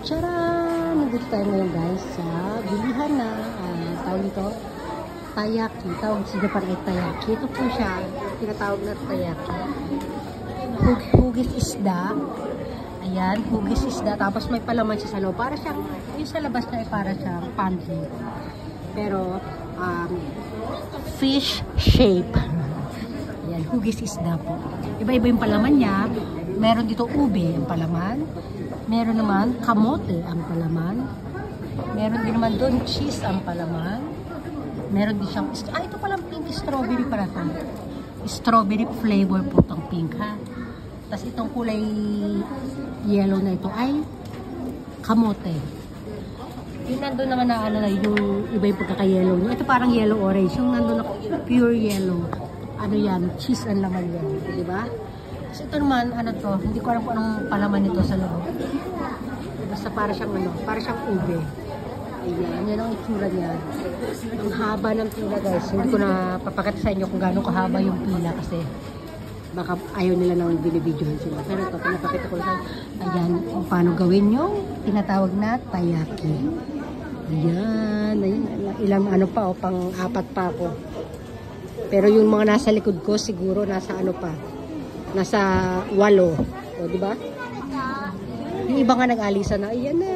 Tcharan! Nandito tayo ngayon guys sa bilihan na tawag nito Taiyaki. Tawag sa Japan ay Taiyaki. Ito po siya, tinatawag na Taiyaki. Hugis isda. Ayan, hugis isda. Tapos may palaman siya sa loob. Para siyang, yung sa labas na ay para siyang pancit. Pero, fish shape. Ayan, hugis isda po. Iba-iba yung palaman niya. Meron dito ube ang palaman. Meron naman kamote ang palaman. Meron din naman doon cheese ang palaman. Meron din siyang, ito palang pink strawberry para ito. Strawberry flavor po itong pink ha. Tapos itong kulay yellow na ito ay kamote. Yung nandun naman na ano na yung iba yung pagkaka-yellow niya. Ito parang yellow orange. Yung nandun na pure yellow. Ano yan? Cheese ang laman yan. Diba? So ito naman, ano to, hindi ko alam kung anong palaman nito sa loob. Basta para siyang ano, para siyang ube. Ayan, yan ang itsura niya. Ang haba ng pila guys. Hindi ko na papakita sa inyo kung gaano kahaba yung pila kasi baka ayaw nila nang binibidyohan sila. Pero ito, pinapakita ko lang. Ayan, kung paano gawin yung tinatawag na taiyaki. Ayan, ayan, ilang ano pa, pang-apat pa ako. Pero yung mga nasa likod ko, siguro nasa ano pa. Nasa 8. O, diba? Yung iba nga nag-alisa na, ayan na,